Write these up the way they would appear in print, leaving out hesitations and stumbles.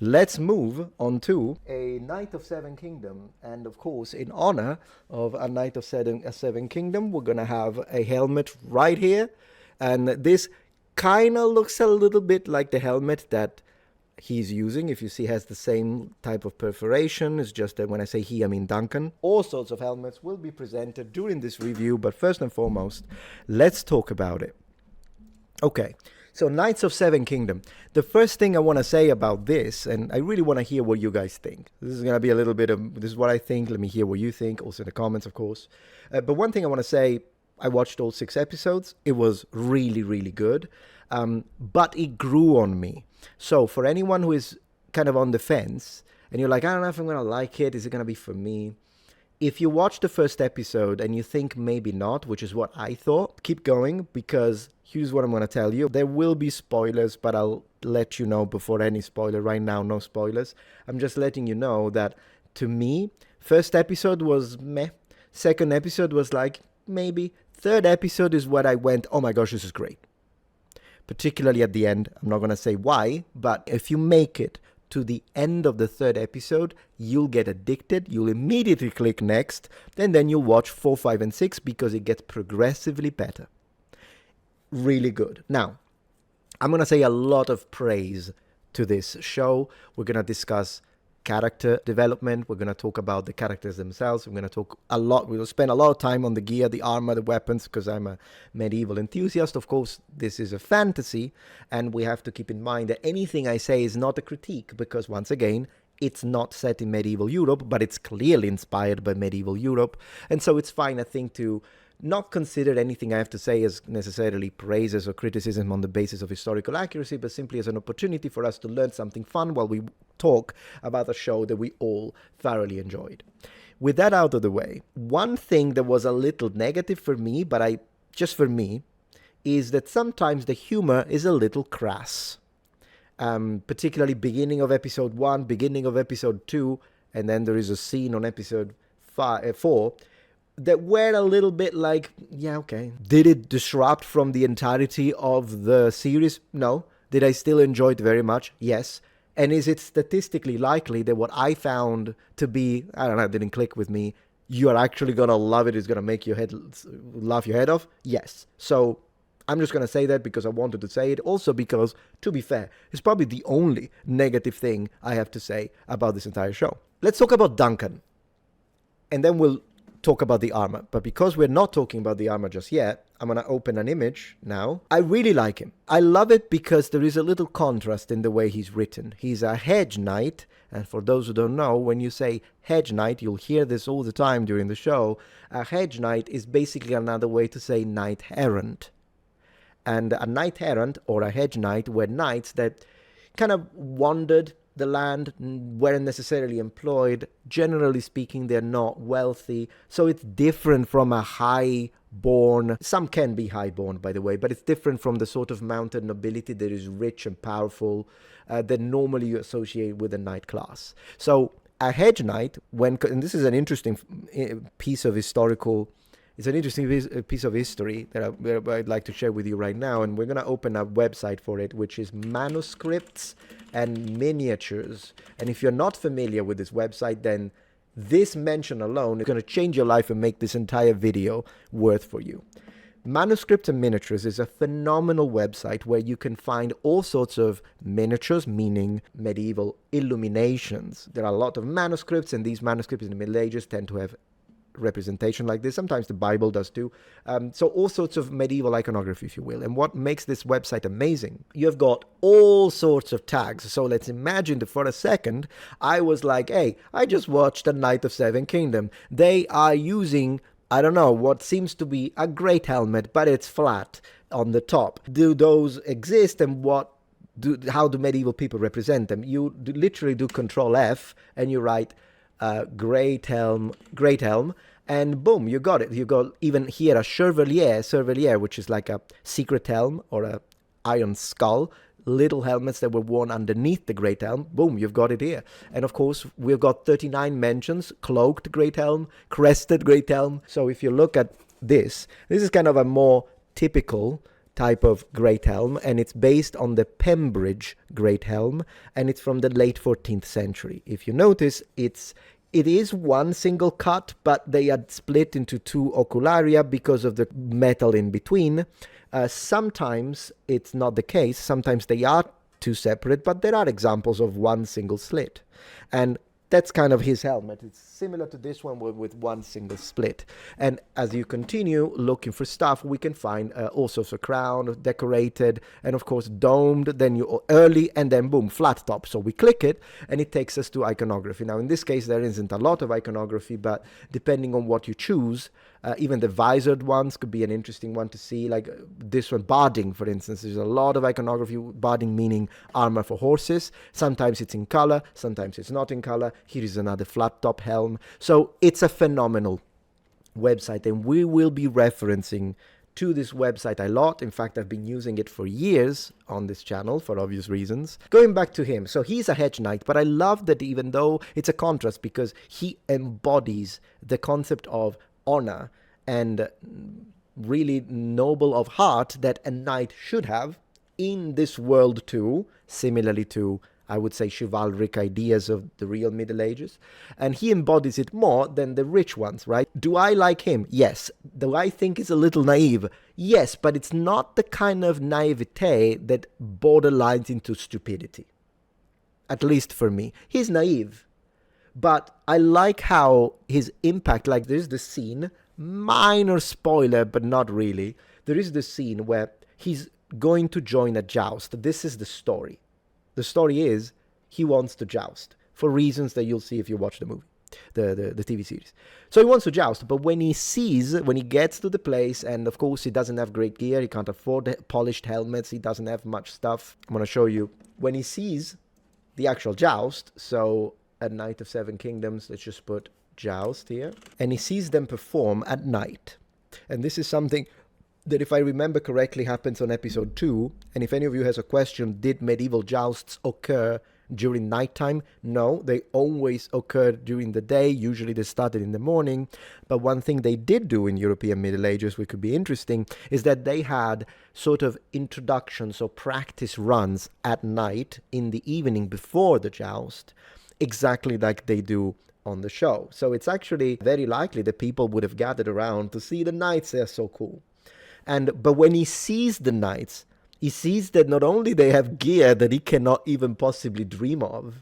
Let's move on to a Knight of Seven Kingdom. And of course, in honor of a Knight of Seven Kingdom, we're going to have a helmet right here. And this kind of looks a little bit like the helmet that he's using. If you see, has the same type of perforation. It's just that when I say he, I mean Duncan. All sorts of helmets will be presented during this review. But first and foremost, let's talk about it. Okay. So, Knights of Seven Kingdom. The first thing I want to say about this, and I really want to hear what you guys think. This is going to be a little bit of, this is what I think. Let me hear what you think, also in the comments, of course. But one thing I want to say, I watched all 6 episodes. It was really, really good. But it grew on me. So, for anyone who is kind of on the fence, and you're like, I don't know if I'm going to like it. Is it going to be for me? If you watch the first episode and you think maybe not, which is what I thought, keep going, because here's what I'm going to tell you. There will be spoilers, but I'll let you know before any spoiler. Right now, no spoilers. I'm just letting you know that, to me, first episode was meh. Second episode was like, maybe. Third episode is what I went, oh my gosh, this is great. Particularly at the end. I'm not going to say why, but if you make it to the end of the third episode, you'll get addicted. You'll immediately click next, and then you'll watch 4, 5, and 6 because it gets progressively better. Really good. Now, I'm going to say a lot of praise to this show. We're going to discuss character development. We're going to talk about the characters themselves. We're going to talk a lot. We'll spend a lot of time on the gear, the armor, the weapons, because I'm a medieval enthusiast. Of course, this is a fantasy, and we have to keep in mind that anything I say is not a critique, because once again, it's not set in medieval Europe, but it's clearly inspired by medieval Europe. And so it's fine, I think, to not consider anything I have to say as necessarily praises or criticism on the basis of historical accuracy, but simply as an opportunity for us to learn something fun while we talk about a show that we all thoroughly enjoyed. With that out of the way, one thing that was a little negative for me, but just for me, is that sometimes the humor is a little crass. Particularly beginning of episode 1, beginning of episode 2, and then there is a scene on episode 4 that were a little bit like, yeah, okay. Did it disrupt from the entirety of the series? No. Did I still enjoy it very much? Yes. And is it statistically likely that what I found to be, I don't know, didn't click with me, you are actually going to love it, it's going to make your laugh your head off? Yes. So I'm just going to say that because I wanted to say it. Also because, to be fair, it's probably the only negative thing I have to say about this entire show. Let's talk about Duncan. And then we'll talk about the armor. But because we're not talking about the armor just yet, I'm going to open an image now. I really like him. I love it because there is a little contrast in the way he's written. He's a hedge knight. And for those who don't know, when you say hedge knight, you'll hear this all the time during the show. A hedge knight is basically another way to say knight errant. And a knight errant or a hedge knight were knights that kind of wandered the land, weren't necessarily employed. Generally speaking, they're not wealthy. So it's different from a high-born, some can be high-born, by the way, but it's different from the sort of mounted nobility that is rich and powerful that normally you associate with a knight class. So a hedge knight, and this is an interesting piece of historical, it's an interesting piece of history that I'd like to share with you right now, and we're going to open a website for it, which is Manuscripts and Miniatures. And if you're not familiar with this website, then this mention alone is going to change your life and make this entire video worth for you. Manuscripts and Miniatures is a phenomenal website where you can find all sorts of miniatures, meaning medieval illuminations. There are a lot of manuscripts, and these manuscripts in the Middle Ages tend to have representation like this. Sometimes the Bible does too. So all sorts of medieval iconography, if you will. And what makes this website amazing, you've got all sorts of tags. So let's imagine that for a second, I was like, hey, I just watched A Knight of Seven Kingdom. They are using, I don't know, what seems to be a great helmet, but it's flat on the top. Do those exist, and how do medieval people represent them? You literally do Control F and you write great helm, and boom, you got it. You got even here a Chevalier, which is like a secret helm or a iron skull, little helmets that were worn underneath the great helm. Boom, you've got it here. And of course, we've got 39 mentions: cloaked great helm, crested great helm. So if you look at this is kind of a more typical type of great helm, and it's based on the Pembridge great helm, and it's from the late 14th century. If you notice, it is one single cut, but they are split into two ocularia because of the metal in between. Sometimes it's not the case. Sometimes they are two separate, but there are examples of one single slit. And that's kind of his helmet. It's similar to this one with one single split. And as you continue looking for stuff, we can find all sorts of crown, decorated, and of course domed, then you early, and then boom, flat top. So we click it, and it takes us to iconography. Now, in this case, there isn't a lot of iconography, but depending on what you choose, even the visored ones could be an interesting one to see, like this one, barding, for instance. There's a lot of iconography, barding meaning armor for horses. Sometimes it's in color, sometimes it's not in color. Here is another flat top helm. So it's a phenomenal website, and we will be referencing to this website a lot. In fact, I've been using it for years on this channel for obvious reasons. Going back to him, so he's a hedge knight, but I love that even though it's a contrast, because he embodies the concept of honor and really noble of heart that a knight should have in this world too, similarly to, I would say, chivalric ideas of the real Middle Ages. And he embodies it more than the rich ones, right? Do I like him? Yes. Do I think he's a little naive? Yes, but it's not the kind of naivete that borderlines into stupidity. At least for me. He's naive. But I like how his impact, like there's the scene, minor spoiler, but not really. There is the scene where he's going to join a joust. This is the story. The story is he wants to joust for reasons that you'll see if you watch the movie, the TV series. So he wants to joust, but when he gets to the place, and of course he doesn't have great gear, he can't afford polished helmets, he doesn't have much stuff. I'm going to show you. When he sees the actual joust, so a Knight of Seven Kingdoms, let's just put joust here, and he sees them perform at night. And this is something that, if I remember correctly, happens on episode 2. And if any of you has a question, did medieval jousts occur during nighttime? No, they always occurred during the day. Usually they started in the morning. But one thing they did do in European Middle Ages, which could be interesting, is that they had sort of introductions or practice runs at night in the evening before the joust, exactly like they do on the show. So it's actually very likely that people would have gathered around to see the knights. They're so cool. But when he sees the knights, he sees that not only they have gear that he cannot even possibly dream of,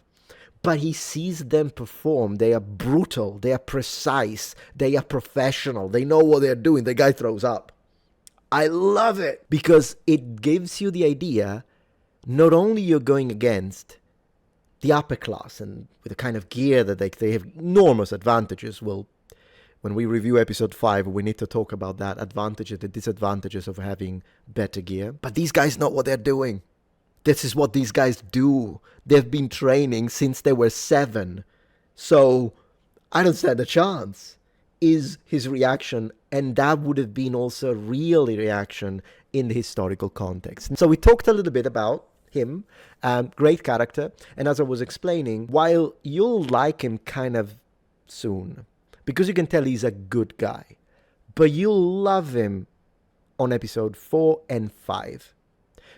but he sees them perform. They are brutal, they are precise, they are professional, they know what they're doing. The guy throws up. I love it, because it gives you the idea not only you're going against the upper class and with the kind of gear that they have enormous advantages. Well, when we review episode 5, we need to talk about that, advantages and disadvantages of having better gear. But these guys know what they're doing. This is what these guys do. They've been training since they were 7. So I don't stand a chance, is his reaction. And that would have been also a real reaction in the historical context. So we talked a little bit about him, great character. And as I was explaining, while you'll like him kind of soon, because you can tell he's a good guy, but you'll love him on episode 4 and 5.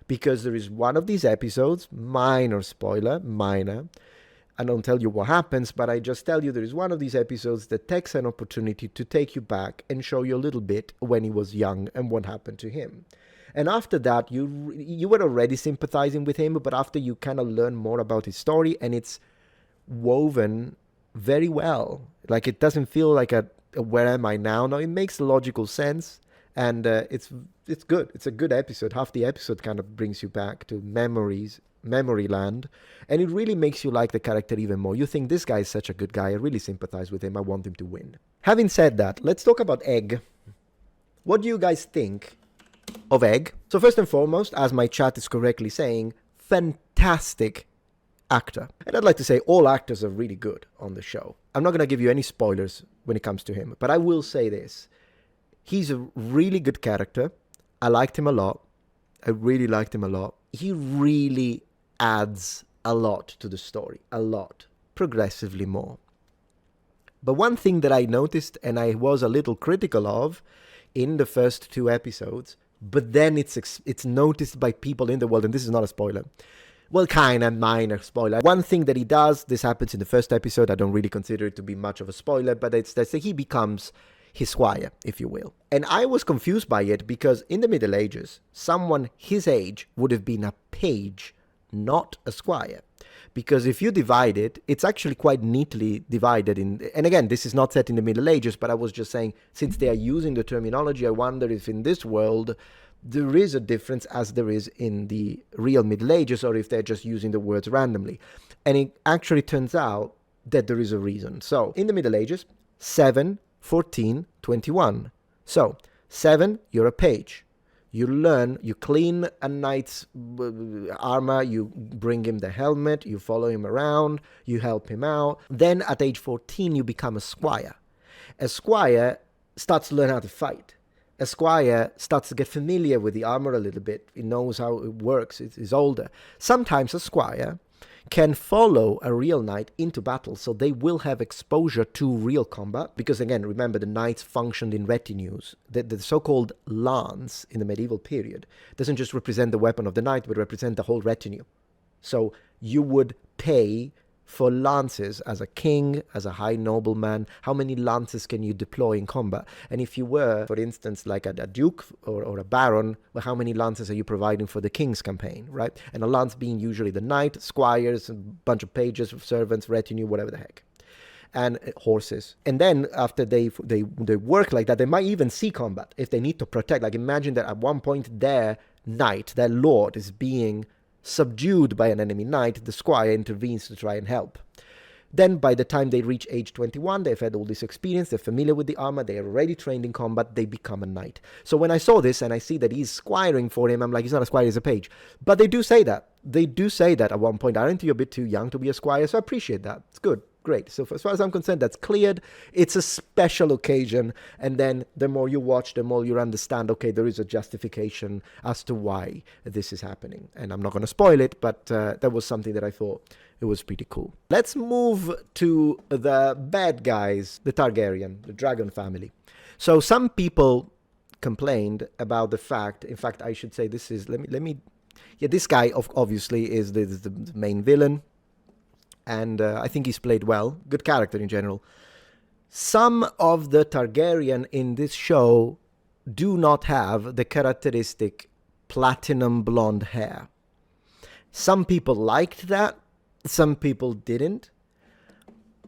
Because there is one of these episodes, minor spoiler, minor, I don't tell you what happens, but I just tell you there is one of these episodes that takes an opportunity to take you back and show you a little bit when he was young and what happened to him. And after that, you were already sympathizing with him, but after you kind of learn more about his story, and it's woven very well. Like, it doesn't feel like a where am I now? No, it makes logical sense, and it's good. It's a good episode. Half the episode kind of brings you back to memory land, and it really makes you like the character even more. You think, this guy is such a good guy. I really sympathize with him. I want him to win. Having said that, let's talk about Egg. What do you guys think of Egg? So first and foremost, as my chat is correctly saying, fantastic actor. And I'd like to say all actors are really good on the show. I'm not going to give you any spoilers when it comes to him, but I will say this. He's a really good character. I liked him a lot. I really liked him a lot. He really adds a lot to the story. A lot. Progressively more. But one thing that I noticed, and I was a little critical of in the first 2 episodes, but then it's noticed by people in the world, and this is not a spoiler. Well, kind of minor spoiler. One thing that he does, this happens in the first episode, I don't really consider it to be much of a spoiler, but it's that he becomes his squire, if you will. And I was confused by it because in the Middle Ages, someone his age would have been a page, not a squire. Because if you divide it, it's actually quite neatly divided in, and again, this is not set in the Middle Ages, but I was just saying, since they are using the terminology, I wonder if in this world there is a difference as there is in the real Middle Ages, or if they're just using the words randomly. And it actually turns out that there is a reason. So in the Middle Ages, 7, 14, 21. So 7, you're a page. You learn, you clean a knight's armor, you bring him the helmet, you follow him around, you help him out. Then at age 14, you become a squire. A squire starts to learn how to fight. A squire starts to get familiar with the armor a little bit. He knows how it works. He's older. Sometimes a squire can follow a real knight into battle, so they will have exposure to real combat. Because again, remember, the knights functioned in retinues. The so-called lance in the medieval period doesn't just represent the weapon of the knight, but represent the whole retinue. So you would pay for lances as a king, as a high nobleman. How many lances can you deploy in combat? And if you were, for instance, like a duke or a baron, well, how many lances are you providing for the king's campaign, right? And a lance being usually the knight, squires, a bunch of pages, servants, retinue, whatever the heck. And horses. And then after they work like that, they might even see combat if they need to protect. Like imagine that at one point their knight, their lord, is being subdued by an enemy knight, the squire intervenes to try and help. Then by the time they reach age 21, they've had all this experience, they're familiar with the armor, they are already trained in combat, they become a knight. So when I saw this and I see that he's squiring for him, I'm like, he's not a squire, he's a page. But they do say that. They do say that at one point, aren't you a bit too young to be a squire? So I appreciate that. It's good. Great. So as far as I'm concerned, that's cleared. It's a special occasion. And then the more you watch, the more you understand, okay, there is a justification as to why this is happening. And I'm not going to spoil it, but that was something that I thought it was pretty cool. Let's move to the bad guys, the Targaryen, the dragon family. So some people complained about the fact, in fact, I should say this is, this guy obviously is the main villain. And I think he's played well. Good character in general. Some of the Targaryen in this show do not have the characteristic platinum blonde hair. Some people liked that. Some people didn't.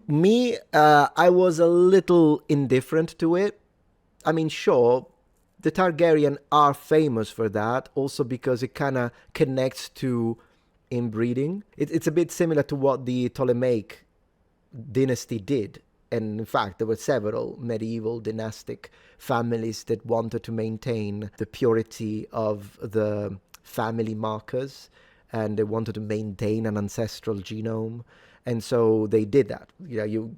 Me, I was a little indifferent to it. I mean, sure, the Targaryen are famous for that. Also because it kind of connects to inbreeding. It's a bit similar to what the Ptolemaic dynasty did. And in fact, there were several medieval dynastic families that wanted to maintain the purity of the family markers, and they wanted to maintain an ancestral genome. And so they did that.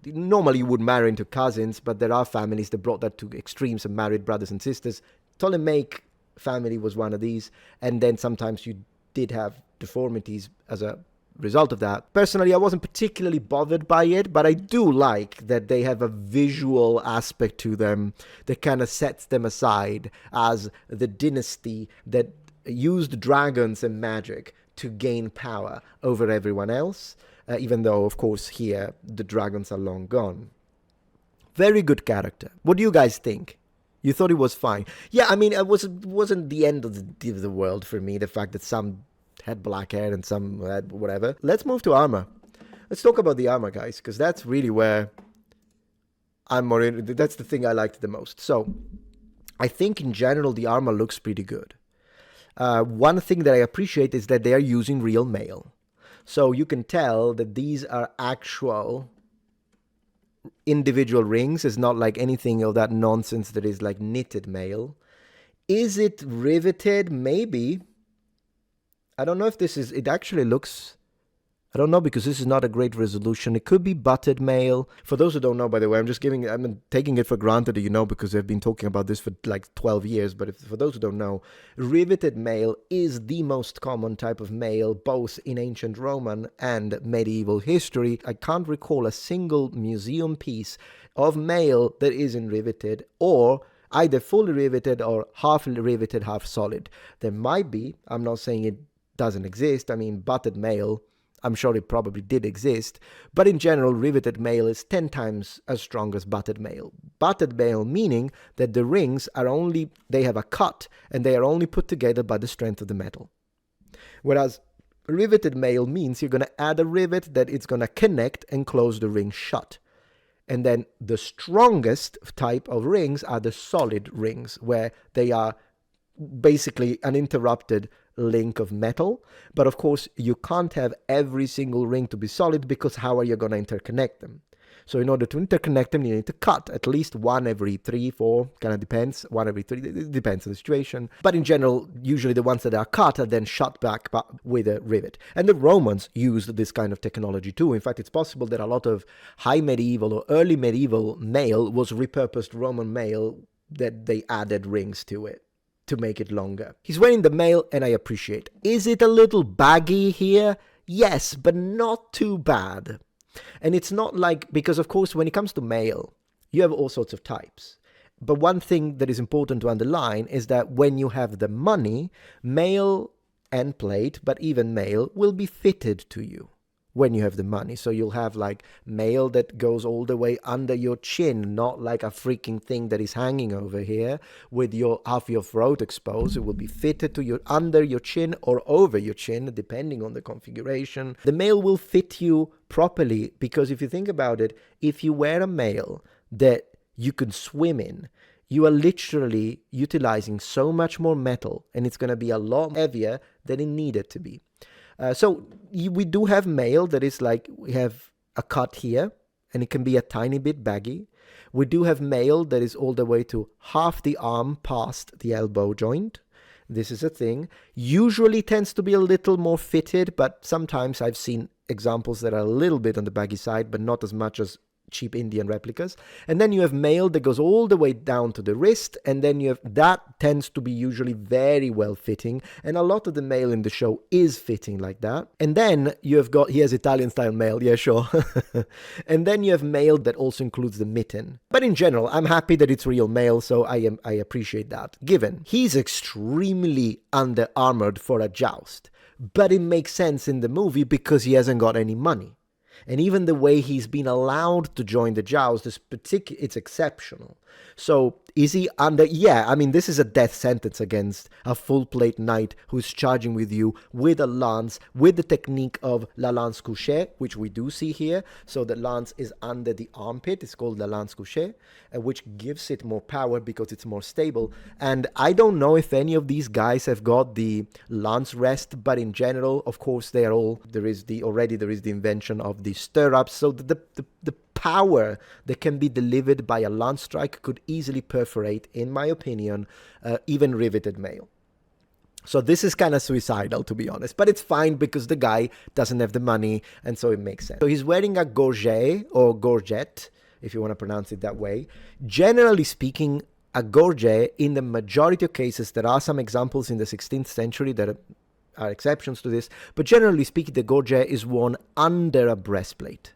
Normally you would marry into cousins, but there are families that brought that to extremes and married brothers and sisters. Ptolemaic family was one of these. And then sometimes you did have deformities as a result of that. Personally, I wasn't particularly bothered by it, but I do like that they have a visual aspect to them that kind of sets them aside as the dynasty that used dragons and magic to gain power over everyone else, even though, of course, here the dragons are long gone. Very good character. What do you guys think? You thought it was fine? Yeah, I mean, it wasn't the end of the world for me, the fact that some had black hair and some had whatever. Let's move to armor. Let's talk about the armor, guys, because that's really where I'm more in. That's the thing I liked the most. So I think in general the armor looks pretty good. One thing that I appreciate is that they are using real mail. So you can tell that these are actual individual rings. It's not like anything of that nonsense that is like knitted mail. Is it riveted? Maybe. I don't know if this is, it actually looks, I don't know, because this is not a great resolution. It could be butted mail. For those who don't know, by the way, I'm taking it for granted that you know, because I've been talking about this for like 12 years. But for those who don't know, riveted mail is the most common type of mail, both in ancient Roman and medieval history. I can't recall a single museum piece of mail that isn't riveted, or either fully riveted or half riveted, half solid. There might be, I'm not saying it doesn't exist. I mean, butted mail, I'm sure it probably did exist, but in general, riveted mail is 10 times as strong as butted mail. Butted mail meaning that the rings are only, they have a cut, and they are only put together by the strength of the metal. Whereas riveted mail means you're going to add a rivet that it's going to connect and close the ring shut. And then the strongest type of rings are the solid rings, where they are basically uninterrupted link of metal. But of course, you can't have every single ring to be solid, because how are you going to interconnect them? So in order to interconnect them, you need to cut at least one every 3, 4, kind of depends, one every 3, it depends on the situation. But in general, usually the ones that are cut are then shut back with a rivet. And the Romans used this kind of technology too. In fact, it's possible that a lot of high medieval or early medieval mail was repurposed Roman mail, that they added rings to it to make it longer. He's wearing the mail, and I appreciate. Is it a little baggy here? Yes, but not too bad. And it's not like, because of course when it comes to mail, you have all sorts of types. But one thing that is important to underline is that when you have the money, mail and plate, but even mail, will be fitted to you when you have the money. So you'll have like mail that goes all the way under your chin, not like a freaking thing that is hanging over here with your half your throat exposed. It will be fitted to your under your chin or over your chin, depending on the configuration. The mail will fit you properly, because if you think about it, if you wear a mail that you can swim in, you are literally utilizing so much more metal, and it's going to be a lot heavier than it needed to be. So we do have mail that is like, we have a cut here, and it can be a tiny bit baggy. We do have mail that is all the way to half the arm past the elbow joint. This is a thing. Usually tends to be a little more fitted, but sometimes I've seen examples that are a little bit on the baggy side, but not as much as cheap Indian replicas. And then you have mail that goes all the way down to the wrist, and then you have, that tends to be usually very well fitting, and a lot of the mail in the show is fitting like that. And then you have got, here's Italian style mail, yeah, sure. And then you have mail that also includes the mitten. But in general, I'm happy that it's real mail, so I appreciate that. Given he's extremely under armored for a joust, but it makes sense in the movie because he hasn't got any money. And even the way he's been allowed to join the joust is it's exceptional. So is he under? Yeah, I mean, this is a death sentence against a full plate knight who's charging with you with a lance, with the technique of la lance couchée, which we do see here. So the lance is under the armpit. It's called la lance couchée, which gives it more power because it's more stable. And I don't know if any of these guys have got the lance rest, but in general, of course, they are all, there is the invention of the stirrups. So the power that can be delivered by a lance strike could easily perforate, in my opinion, even riveted mail. So this is kind of suicidal, to be honest, but it's fine because the guy doesn't have the money, and so it makes sense. So he's wearing a gorget or gorget, if you want to pronounce it that way. Generally speaking, a gorget, in the majority of cases, there are some examples in the 16th century that are exceptions to this, but generally speaking, the gorget is worn under a breastplate.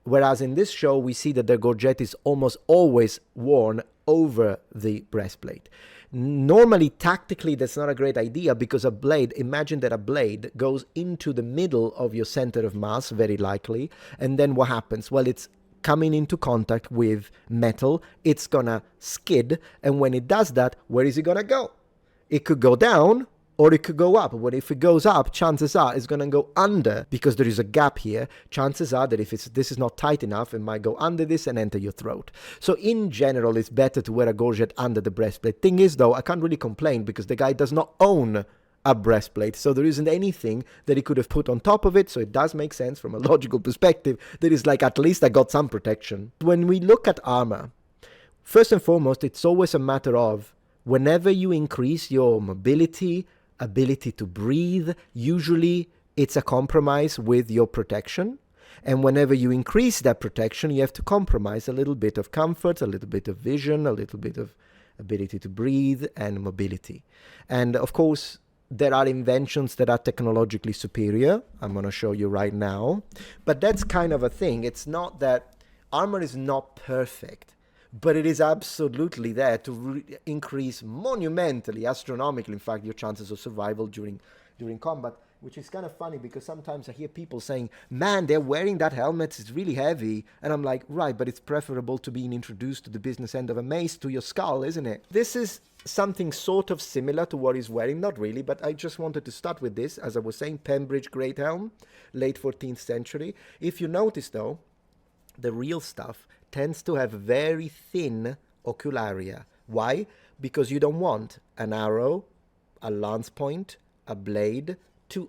Whereas in this show, we see that the gorget is almost always worn over the breastplate. Normally, tactically, that's not a great idea because a blade, imagine that a blade goes into the middle of your center of mass, very likely, and then what happens? Well, it's coming into contact with metal, it's gonna skid, and when it does that, where is it gonna go? It could go down, or it could go up. But if it goes up, chances are it's going to go under, because there is a gap here. Chances are that if this is not tight enough, it might go under this and enter your throat. So in general, it's better to wear a gorget under the breastplate. Thing is, though, I can't really complain because the guy does not own a breastplate, so there isn't anything that he could have put on top of it. So it does make sense from a logical perspective that is like, at least I got some protection. When we look at armor, first and foremost, it's always a matter of whenever you increase your mobility, ability to breathe, usually it's a compromise with your protection. And whenever you increase that protection, you have to compromise a little bit of comfort, a little bit of vision, a little bit of ability to breathe and mobility. And of course, there are inventions that are technologically superior. I'm going to show you right now. But that's kind of a thing. It's not that armor is not perfect. but it is absolutely there to increase monumentally, astronomically, in fact, your chances of survival during combat, which is kind of funny because sometimes I hear people saying, man, they're wearing that helmet, it's really heavy. And I'm like, right, but it's preferable to being introduced to the business end of a mace to your skull, isn't it? This is something sort of similar to what he's wearing, not really, but I just wanted to start with this. As I was saying, Pembridge Great Helm, late 14th century. If you notice though, the real stuff tends to have very thin ocularia. Why? Because you don't want an arrow, a lance point, a blade to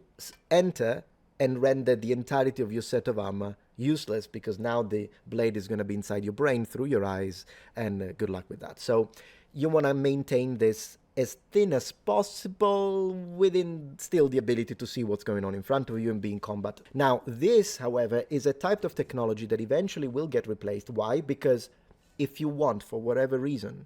enter and render the entirety of your set of armor useless, because now the blade is going to be inside your brain through your eyes, and good luck with that. So you want to maintain this as thin as possible within still the ability to see what's going on in front of you and be in combat. Now this, however, is a type of technology that eventually will get replaced. Why? Because if you want, for whatever reason,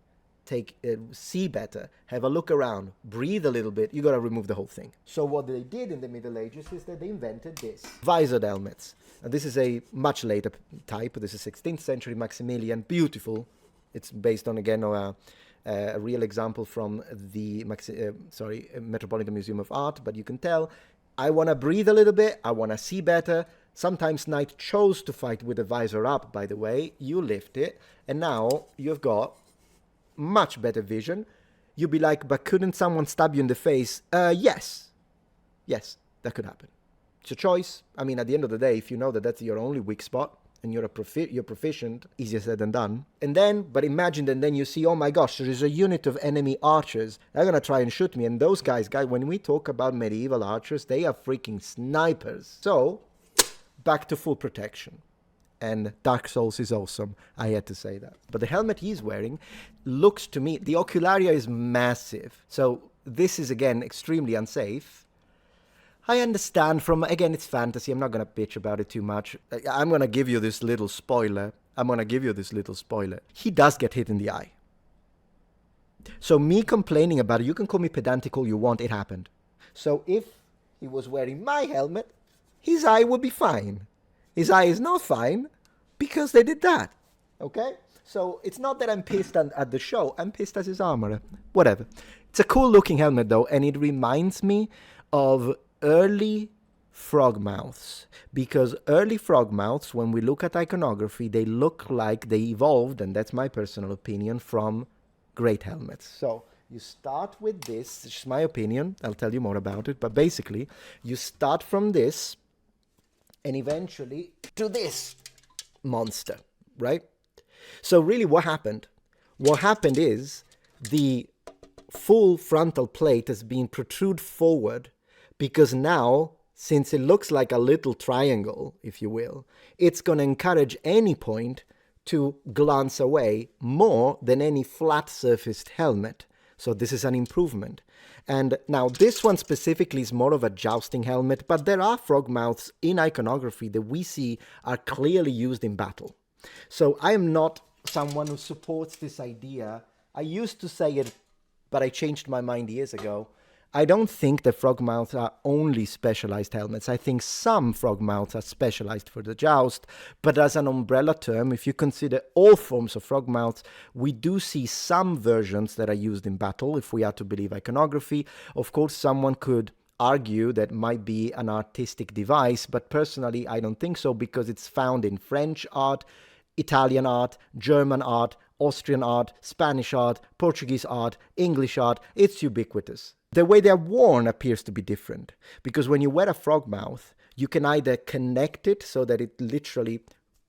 see better, have a look around, breathe a little bit, you got to remove the whole thing. So what they did in the Middle Ages is that they invented this. Visored helmets. And this is a much later type. This is 16th century Maximilian. Beautiful. It's based on, again, a real example from the Metropolitan Museum of Art, but you can tell, I want to breathe a little bit, I want to see better. Sometimes knight chose to fight with the visor up, by the way. You lift it, and now you've got much better vision. You'd be like, but couldn't someone stab you in the face? Yes, that could happen. It's a choice. I mean, at the end of the day, if you know that that's your only weak spot and you're proficient, easier said than done. And then, but imagine that then you see, oh my gosh, there is a unit of enemy archers. They're gonna try and shoot me. And those guys, when we talk about medieval archers, they are freaking snipers. So, back to full protection. And Dark Souls is awesome. I had to say that. But the helmet he's wearing looks to me, the ocularia is massive. So this is, again, extremely unsafe. I understand from, again, it's fantasy. I'm not going to bitch about it too much. I'm going to give you this little spoiler. He does get hit in the eye. So me complaining about it, you can call me pedantic all you want, it happened. So if he was wearing my helmet, his eye would be fine. His eye is not fine because they did that, okay? So it's not that I'm pissed at the show. I'm pissed at his armor. Whatever. It's a cool-looking helmet, though, and it reminds me of early frogmouths. Because early frogmouths, when we look at iconography, they look like they evolved, and that's my personal opinion, from great helmets. So you start with this. It's my opinion. I'll tell you more about it. But basically, you start from this, and eventually to this monster, right? So really what happened? What happened is the full frontal plate has been protruded forward because now, since it looks like a little triangle, if you will, it's going to encourage any point to glance away more than any flat-surfaced helmet. So this is an improvement. And now this one specifically is more of a jousting helmet, but there are frog mouths in iconography that we see are clearly used in battle. So I am not someone who supports this idea. I used to say it, but I changed my mind years ago. I don't think that frog mouths are only specialized helmets. I think some frog mouths are specialized for the joust, but as an umbrella term, if you consider all forms of frog mouths, we do see some versions that are used in battle, if we are to believe iconography. Of course, someone could argue that might be an artistic device, but personally, I don't think so, because it's found in French art, Italian art, German art, Austrian art, Spanish art, Portuguese art, English art. It's ubiquitous. The way they're worn appears to be different, because when you wear a frog mouth, you can either connect it so that it literally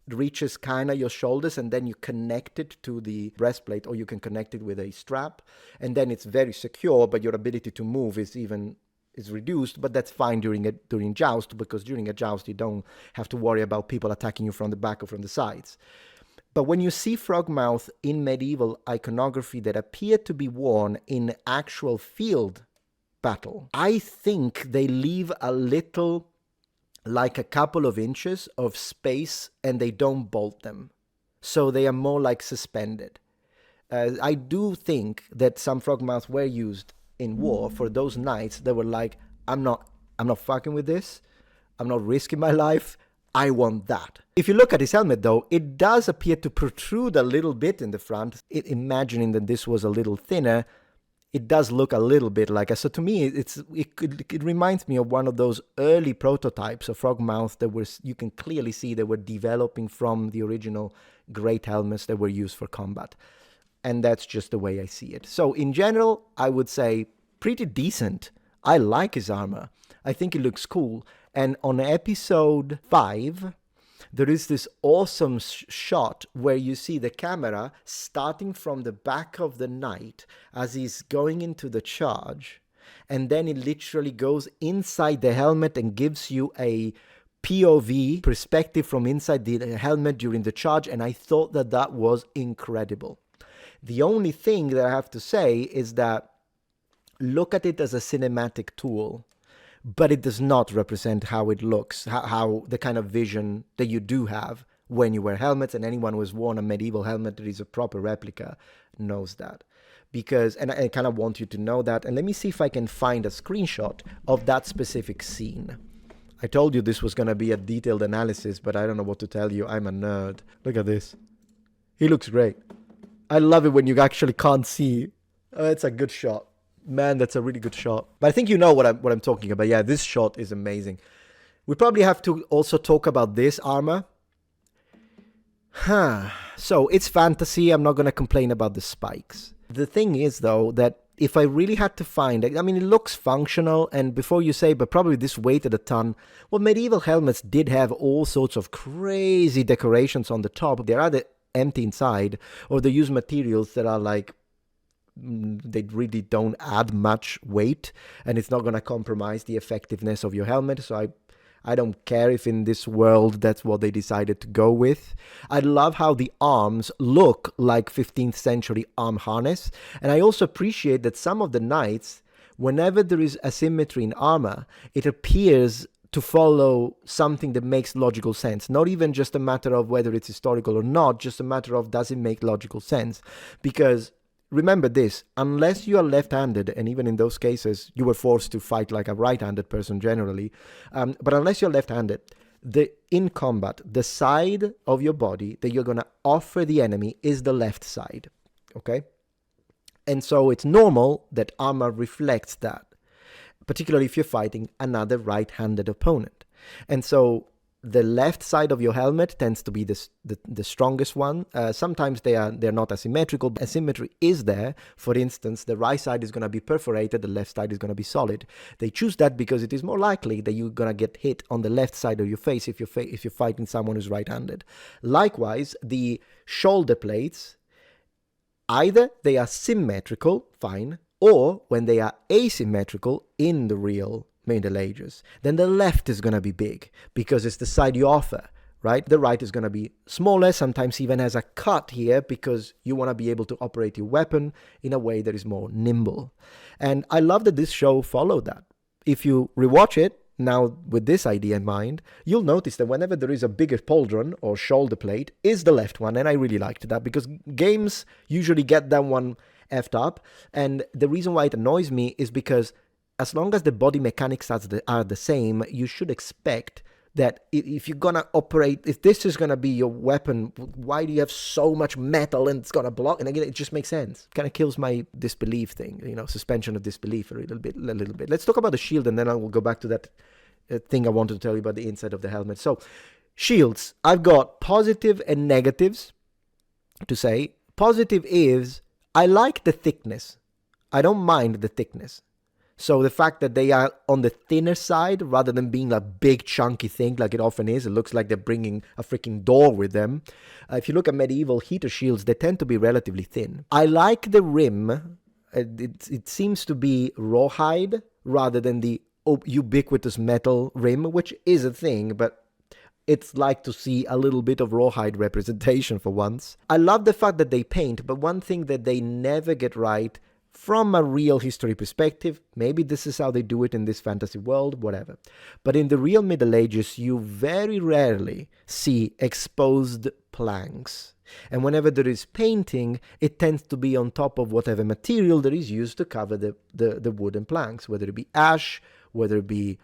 reaches kind of your shoulders and then you connect it to the breastplate, or you can connect it with a strap, and then it's very secure, but your ability to move is reduced, but that's fine during joust, because during a joust you don't have to worry about people attacking you from the back or from the sides. But when you see frogmouth in medieval iconography that appear to be worn in actual field battle, I think they leave a little, like a couple of inches of space, and they don't bolt them. So they are more like suspended. I do think that some frogmouths were used in war for those knights that were like, I'm not fucking with this. I'm not risking my life. I want that. If you look at his helmet, though, it does appear to protrude a little bit in the front. Imagining that this was a little thinner, it does look a little bit like so to me it reminds me of one of those early prototypes of Frogmouth that you can clearly see they were developing from the original great helmets that were used for combat. And that's just the way I see it. So in general, I would say pretty decent. I like his armor. I think it looks cool. And on episode 5, there is this awesome shot where you see the camera starting from the back of the knight as he's going into the charge. And then it literally goes inside the helmet and gives you a POV perspective from inside the helmet during the charge. And I thought that that was incredible. The only thing that I have to say is that look at it as a cinematic tool, but it does not represent how it looks, how the kind of vision that you do have when you wear helmets. And anyone who has worn a medieval helmet that is a proper replica knows that. And I kind of want you to know that. And let me see if I can find a screenshot of that specific scene. I told you this was going to be a detailed analysis, but I don't know what to tell you. I'm a nerd. Look at this. He looks great. I love it when you actually can't see. It's a good shot. Man, that's a really good shot. But I think you know what I'm talking about. Yeah, this shot is amazing. We probably have to also talk about this armor. So it's fantasy. I'm not going to complain about the spikes. The thing is, though, that if I really had to find it, I mean, it looks functional. And before you say, but probably this weighted a ton. Well, medieval helmets did have all sorts of crazy decorations on the top. They're either empty inside or they use materials that are like, they really don't add much weight, and it's not going to compromise the effectiveness of your helmet. So I don't care if in this world that's what they decided to go with. I love how the arms look like 15th century arm harness, and I also appreciate that some of the knights, whenever there is asymmetry in armor, it appears to follow something that makes logical sense. Not even just a matter of whether it's historical or not, just a matter of does it make logical sense. Because remember this, unless you are left-handed, and even in those cases, you were forced to fight like a right-handed person generally, but unless you're left-handed, in combat, the side of your body that you're going to offer the enemy is the left side, okay? And so it's normal that armor reflects that, particularly if you're fighting another right-handed opponent. And so the left side of your helmet tends to be the strongest one. Sometimes they're not asymmetrical, but asymmetry is there. For instance, the right side is going to be perforated, the left side is going to be solid. They choose that because it is more likely that you're going to get hit on the left side of your face if you're fighting someone who's right-handed. Likewise, the shoulder plates, either they are symmetrical, fine, or when they are asymmetrical in the real Middle Ages, then the left is going to be big because it's the side you offer, right? The right is going to be smaller, sometimes even has a cut here because you want to be able to operate your weapon in a way that is more nimble. And I love that this show followed that. If you rewatch it now with this idea in mind, you'll notice that whenever there is a bigger pauldron or shoulder plate is the left one. And I really liked that because games usually get that one effed up. And the reason why it annoys me is because as long as the body mechanics are the same, you should expect that if you're going to operate, if this is going to be your weapon, why do you have so much metal and it's going to block? And again, it just makes sense. Kind of kills my disbelief thing, suspension of disbelief a little bit. Let's talk about the shield, and then I will go back to that thing I wanted to tell you about the inside of the helmet. So, shields. I've got positive and negatives to say. Positive is, I like the thickness. I don't mind the thickness. So the fact that they are on the thinner side rather than being a big chunky thing like it often is, it looks like they're bringing a freaking door with them. If you look at medieval heater shields, they tend to be relatively thin. I like the rim. It seems to be rawhide rather than the ubiquitous metal rim, which is a thing, but it's like to see a little bit of rawhide representation for once. I love the fact that they paint, but one thing that they never get right from a real history perspective, maybe this is how they do it in this fantasy world, whatever. But in the real Middle Ages, you very rarely see exposed planks. And whenever there is painting, it tends to be on top of whatever material that is used to cover the wooden planks, whether it be ash, whether it be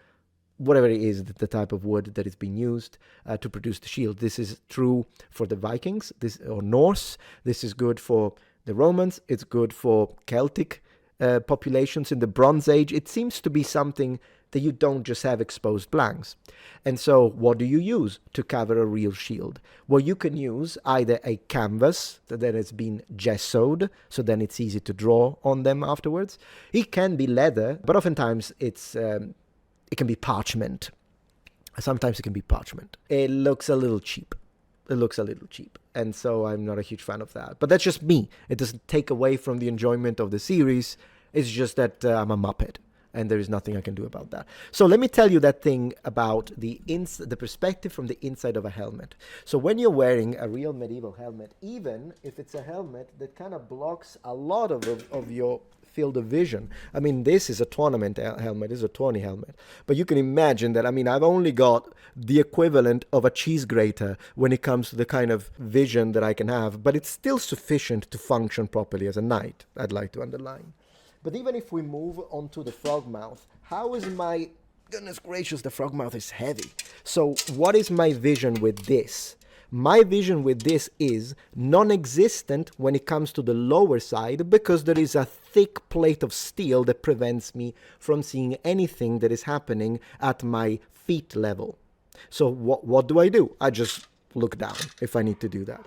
whatever it is, the type of wood that is being used to produce the shield. This is true for the Vikings, or Norse. This is good for the Romans. It's good for Celtic populations in the Bronze Age. It seems to be something that you don't just have exposed blanks. And so what do you use to cover a real shield? Well, you can use either a canvas that has been gessoed, so then it's easy to draw on them afterwards. It can be leather, but oftentimes it can be parchment. Sometimes it can be parchment. It looks a little cheap. And so I'm not a huge fan of that. But that's just me. It doesn't take away from the enjoyment of the series. It's just that I'm a Muppet, and there is nothing I can do about that. So let me tell you that thing about the perspective from the inside of a helmet. So when you're wearing a real medieval helmet, even if it's a helmet that kind of blocks a lot of your field of vision. I mean, this is a tournament helmet, this is a tourney helmet. But you can imagine that, I mean, I've only got the equivalent of a cheese grater when it comes to the kind of vision that I can have, but it's still sufficient to function properly as a knight, I'd like to underline. But even if we move on to the frog mouth, how is my... Goodness gracious, the frog mouth is heavy. So what is my vision with this? My vision with this is non-existent when it comes to the lower side, because there is a thick plate of steel that prevents me from seeing anything that is happening at my feet level. So what do? I just look down if I need to do that.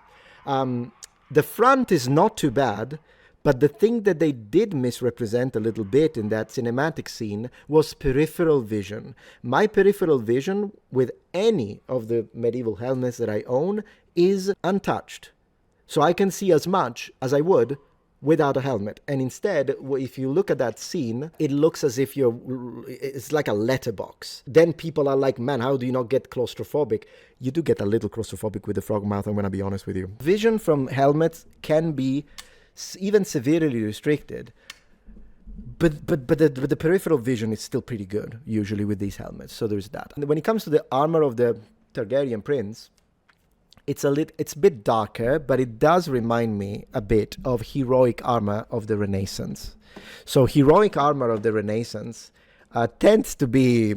The front is not too bad, but the thing that they did misrepresent a little bit in that cinematic scene was peripheral vision. My peripheral vision with any of the medieval helmets that I own is untouched. So I can see as much as I would without a helmet. And instead, if you look at that scene, it looks as if it's like a letterbox. Then people are like, man, how do you not get claustrophobic? You do get a little claustrophobic with the frog mouth, I'm going to be honest with you. Vision from helmets can be even severely restricted, but the peripheral vision is still pretty good usually with these helmets. So there's that. And when it comes to the armor of the Targaryen prince, it's a bit darker, but it does remind me a bit of heroic armor of the Renaissance. So heroic armor of the Renaissance tends to be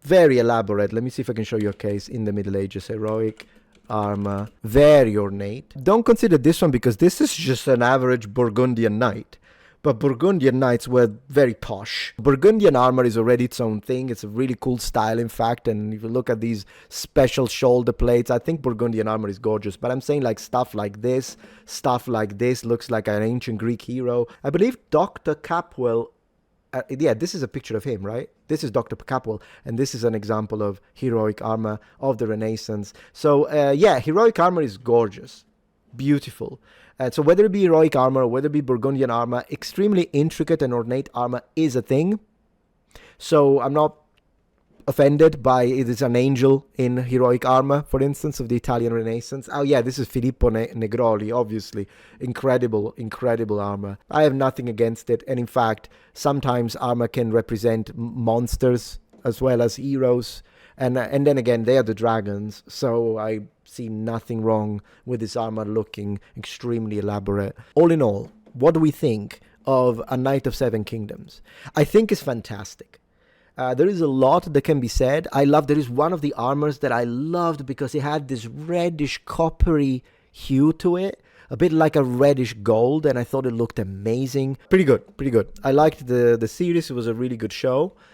very elaborate. Let me see if I can show you a case in the Middle Ages. Heroic armor, very ornate. Don't consider this one because this is just an average Burgundian knight. But Burgundian knights were very posh. Burgundian armor is already its own thing. It's a really cool style, in fact. And if you look at these special shoulder plates, I think Burgundian armor is gorgeous. But I'm saying like stuff like this looks like an ancient Greek hero. I believe Dr. Capwell, this is a picture of him, right? This is Dr. Capwell, and this is an example of heroic armor of the Renaissance. So, heroic armor is gorgeous, beautiful. So whether it be heroic armor or whether it be Burgundian armor, extremely intricate and ornate armor is a thing. So I'm not offended by it is an angel in heroic armor, for instance, of the Italian Renaissance. Oh yeah, this is Filippo Negroli, obviously. Incredible armor. I have nothing against it. And in fact, sometimes armor can represent monsters as well as heroes. And then again, they are the dragons. So I see nothing wrong with this armor looking extremely elaborate. All in all, what do we think of A Knight of Seven Kingdoms? I think it's fantastic. There is a lot that can be said. There is one of the armors that I loved because it had this reddish coppery hue to it, a bit like a reddish gold, and I thought it looked amazing. Pretty good. I liked the series. It was a really good show.